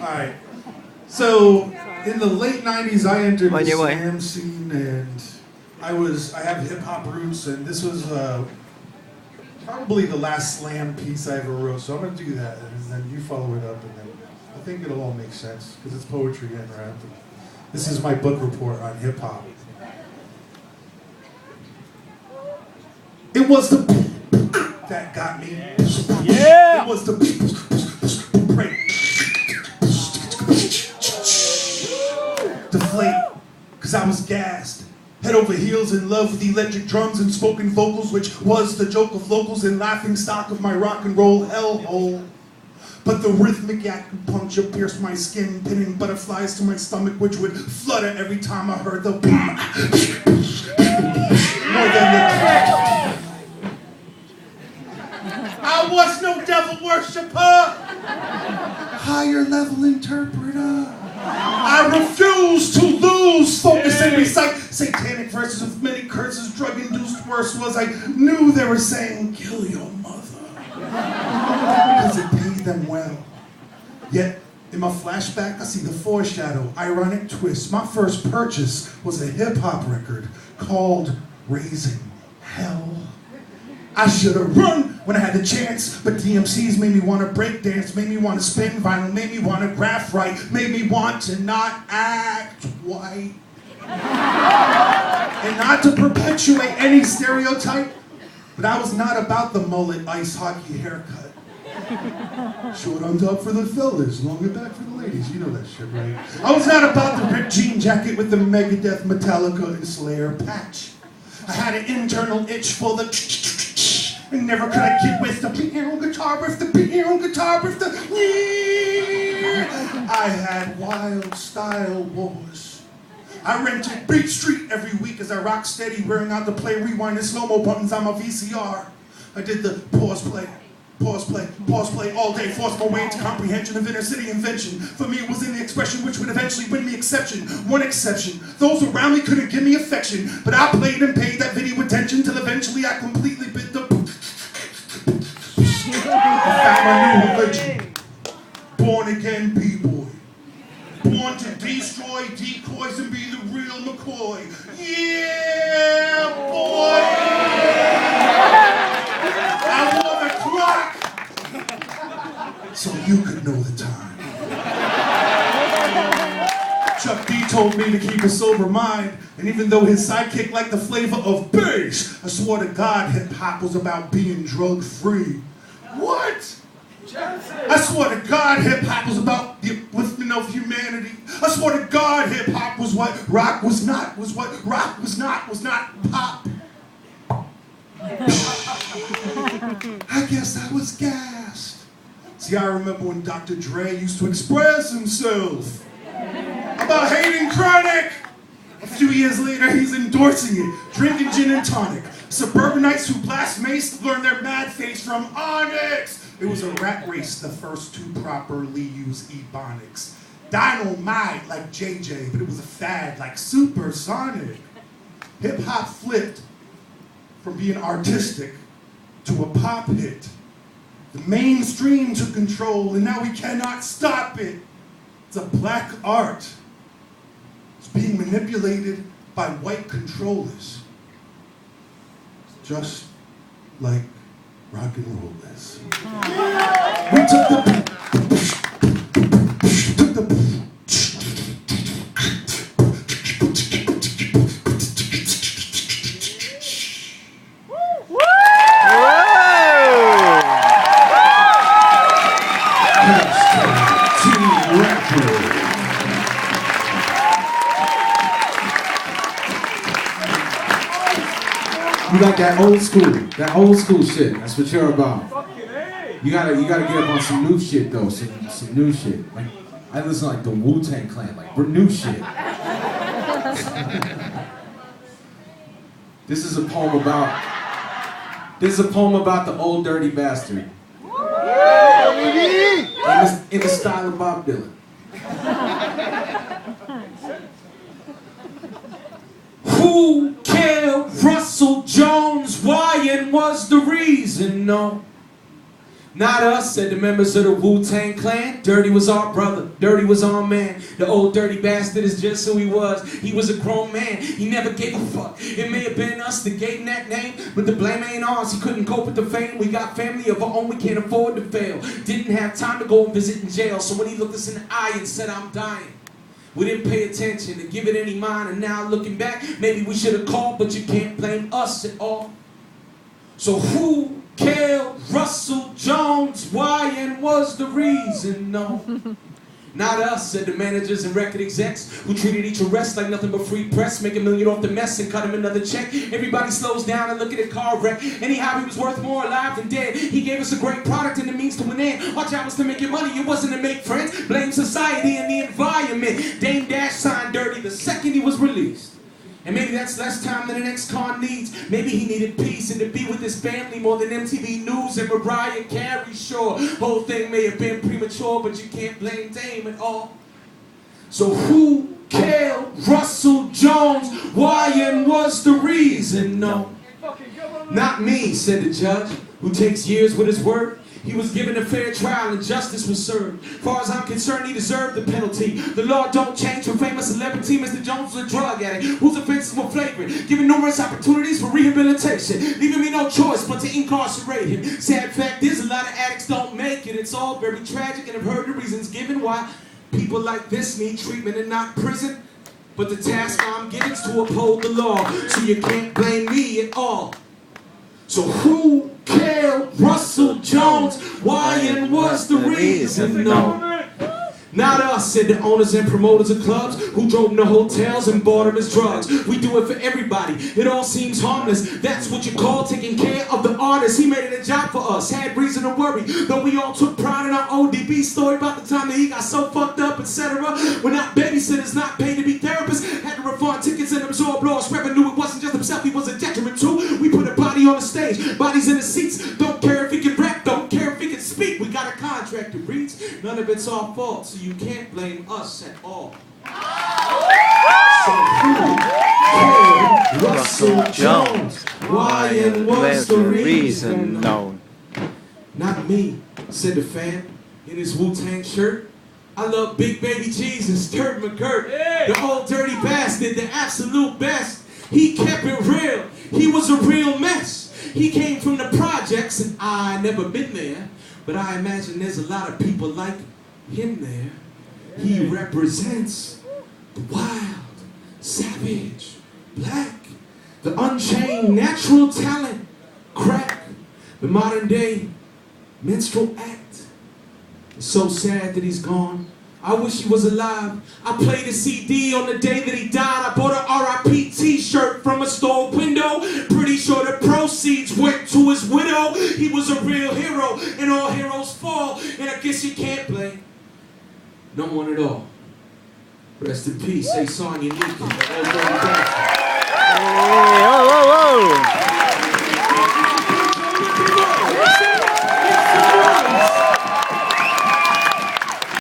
Alright. So, in the late 90s, I entered the slam scene, and I have hip-hop roots, and this was probably the last slam piece I ever wrote, so I'm going to do that, and then you follow it up, and then I think it'll all make sense, because it's poetry and rap. This is my book report on hip-hop. It was the that got me. Yeah! It was the break. Deflate, because I was gassed. Head over heels in love with electric drums and spoken vocals, which was the joke of locals and laughing stock of my rock and roll hellhole. But the rhythmic acupuncture pierced my skin, pinning butterflies to my stomach, which would flutter every time I heard the boom. More than the I was no devil worshiper, higher level interpreter. I refuse to lose focus and recite satanic verses with many curses. Drug-induced worse was I knew they were saying, kill your mother, because it paid them well. Yet, in my flashback, I see the foreshadow, ironic twist. My first purchase was a hip-hop record called Raising Hell. I should have run when I had the chance, but DMCs made me want to break dance, made me want to spin vinyl, made me want to graph right, made me want to not act white. And not to perpetuate any stereotype, but I was not about the mullet ice hockey haircut. Short on top for the fellas, longer back for the ladies, you know that shit, right? I was not about the ripped jean jacket with the Megadeth, Metallica, and Slayer patch. I had an internal itch for the and never could I get with the piano guitar riff, the piano guitar riff, the I had wild style wars. I rented Beat Street every week as I rocked steady, wearing out the play, rewind, and slow-mo buttons on my VCR. I did the pause play all day, forced my way into comprehension of inner city invention. For me, it was in the expression which would eventually win me exception. One exception, those around me couldn't give me affection, but I played and paid that video attention till eventually I completely bit the I found my new religion. Born again B-boy. Born to destroy decoys and be the real McCoy. Yeah, boy! I wore the clock so you could know the time. Chuck D told me to keep a sober mind, and even though his sidekick liked the flavor of bass, I swore to God hip-hop was about being drug-free. What? I swear to God hip-hop was about the upliftment of humanity. I swear to God hip-hop was what rock was not pop. I guess I was gassed. See, I remember when Dr. Dre used to express himself about hating chronic. A few years later, he's endorsing it, drinking gin and tonic. Suburbanites who blast mace learn their mad face from Onyx. It was a rat race, the first to properly use ebonics. Dynamite like JJ, but it was a fad like supersonic. Hip-hop flipped from being artistic to a pop hit. The mainstream took control, and now we cannot stop it. It's a black art. It's being manipulated by white controllers. Just like rock and roll is. We took the You got that old school shit. That's what you're about. You gotta get up on some new shit though, some new shit. Like I listen to like the Wu-Tang Clan, like we're new shit. This is a poem about the old dirty bastard. In the style of Bob Dylan. Who killed Russell Jones? Why and was the reason? No. Not us, said the members of the Wu-Tang Clan. Dirty was our brother, Dirty was our man. The old dirty bastard is just who he was. He was a grown man, he never gave a fuck. It may have been us that gave him that name, but the blame ain't ours. He couldn't cope with the fame. We got family of our own, we can't afford to fail. Didn't have time to go and visit in jail, so when he looked us in the eye and said, I'm dying, we didn't pay attention to give it any mind. And now looking back, maybe we should have called, but you can't blame us at all. So who killed Russell Jones? Why and was the reason? No, not us, said the managers and record execs who treated each arrest like nothing but free press. Make $1 million off the mess and cut him another check. Everybody slows down and look at a car wreck. Anyhow, he was worth more alive than dead. He gave us a great product and the means to an end. Our job was to make your money, it wasn't to make friends. Blame society and the environment. Dame Dash signed Dirty the second he was released. And maybe that's less time than an ex-con needs. Maybe he needed peace and to be with his family more than MTV News and Mariah Carey. Sure, whole thing may have been premature, but you can't blame Dame at all. So who killed Russell Jones? Why and what's the reason? No, not me, said the judge, who takes years with his word. He was given a fair trial and justice was served. Far as I'm concerned, he deserved the penalty. The law don't change for famous celebrity. Mr. Jones was a drug addict whose offenses were flagrant, given numerous opportunities for rehabilitation, leaving me no choice but to incarcerate him. Sad fact is, a lot of addicts don't make it. It's all very tragic, and I've heard the reasons given why people like this need treatment and not prison. But the task I'm given is to uphold the law, so you can't blame me at all. So who killed Russell Jones? Why and what's the reason? No, not us, said the owners and promoters of clubs who drove him to hotels and bought him his drugs. We do it for everybody. It all seems harmless. That's what you call taking care of the artist. He made it a job for us, had reason to worry. Though we all took pride in our ODB story about the time that he got so fucked up, etc. We're not babysitters, not paid to be therapists. Had to refund tickets and absorb lost revenue. It wasn't just himself, he was a detriment too. We put a body on the stage, bodies in the seats. Don't care if he can rap, don't care if he can speak. We got a contract that reads, none of it's our fault, so you can't blame us at all. So who killed Russell Jones? Why and what's the reason? No. Not me, said the fan in his Wu-Tang shirt. I love Big Baby Jesus, Dirt McGirt, the old dirty bastard, the absolute best. He kept it real, he was a real mess. He came from the projects and I never been there, but I imagine there's a lot of people like him there. He represents the wild, savage, black, the unchained natural talent, crack, the modern day minstrel act. It's so sad that he's gone. I wish he was alive. I played a CD on the day that he died. I bought a RIP t-shirt from a store window. Pretty sure the proceeds went to his widow. He was a real hero, and all heroes fall. And I guess you can't blame no one at all. Rest in peace, say song unique.